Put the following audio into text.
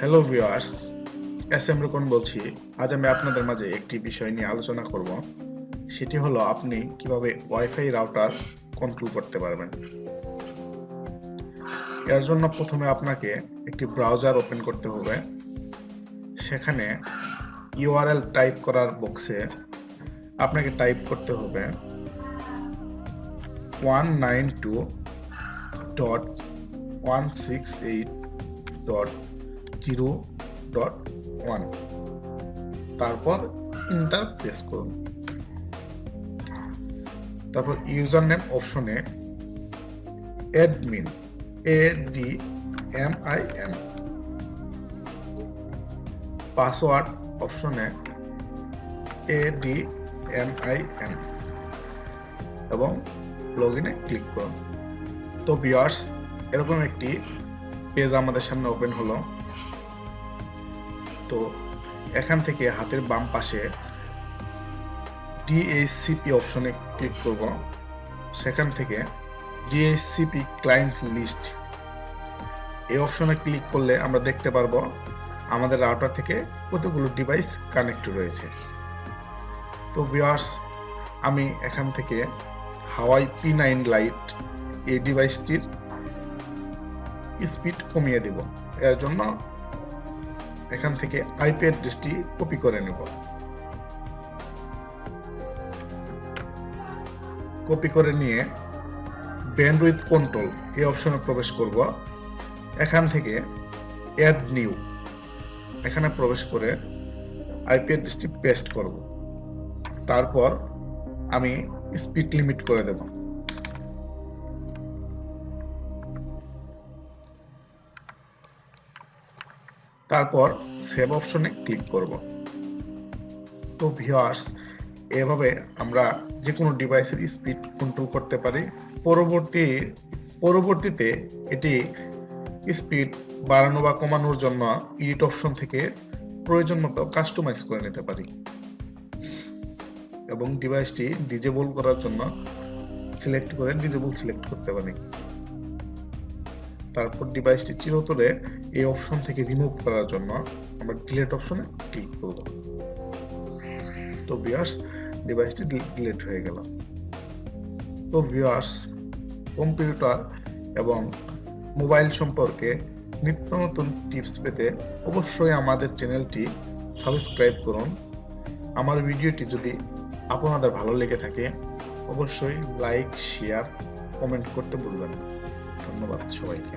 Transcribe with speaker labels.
Speaker 1: Hello viewers, S M রুকন বলছি। আজ আমি আপনাদের মাঝে একটি বিষয় নিয়ে আলোচনা করব। সেটি হলো আপনি কিভাবে ওয়াইফাই রাউটার কন্ট্রোল করতে পারবেন। এর জন্য প্রথমে আপনাকে একটি ব্রাউজার ওপেন করতে হবে। সেখানে ইউআরএল টাইপ করার বক্সে আপনাকে টাইপ করতে হবে 192.168.0.1, তারপর ইন্টার প্রেস করুন। তারপর ইউজার নেম অপশনে অ্যাডমিন ADMIN, পাসওয়ার্ড অপশনে ADMIN এবং লগইনে ক্লিক করুন। তো ভিউয়ার্স, এরকম একটি পেজ আমাদের সামনে ওপেন হলো। তো এখান থেকে হাতের বাম পাশে DHCP অপশনে ক্লিক করব। সেখান থেকে DHCP ক্লায়েন্ট লিস্ট এই অপশনে ক্লিক করলে আমরা দেখতে পারবো আমাদের রাউটার থেকে কতগুলো ডিভাইস কানেক্ট রয়েছে। তো ভিউয়ার্স, আমি এখান থেকে হাওয়াই P9 লাইট এই ডিভাইসটির স্পিড কমিয়ে দেব। এর জন্য এখান থেকে আইপি অ্যাড্রেসটি কপি করে নেব। কপি করে নিয়ে ব্যান্ডউইথ কন্ট্রোল এই অপশনে প্রবেশ করব। এখান থেকে অ্যাড নিউ এখানে প্রবেশ করে আইপি অ্যাড্রেসটি পেস্ট করব। তারপর আমি স্পিড লিমিট করে দেব। তারপর সেভ অপশনে ক্লিক করব। তো ভিউয়ার্স, এভাবে আমরা যে কোনো ডিভাইসের স্পিড কন্ট্রোল করতে পারি। পরবর্তীতে এটি স্পিড বাড়ানো বা কমানোর জন্য এডিট অপশন থেকে প্রয়োজন মতো কাস্টমাইজ করে নিতে পারি এবং ডিভাইসটি ডিজেবল করার জন্য সিলেক্ট করে ডিজেবল সিলেক্ট করতে পারি। তারপর ডিভাইসটি চিরতরে এই অপশন থেকে রিমুভ করার জন্য আমরা ডিলিট অপশনে ক্লিক করব। তো ভিউয়ার্স, ডিভাইসটি ডিলিট হয়ে গেল। তো ভিউয়ার্স, কম্পিউটার এবং মোবাইল সম্পর্কে নিত্য নতুন টিপস পেতে অবশ্যই আমাদের চ্যানেলটি সাবস্ক্রাইব করুন। আমার ভিডিওটি যদি আপনাদের ভালো লেগে থাকে অবশ্যই লাইক, শেয়ার, কমেন্ট করতে ভুলবেন না। ধন্যবাদ সবাইকে।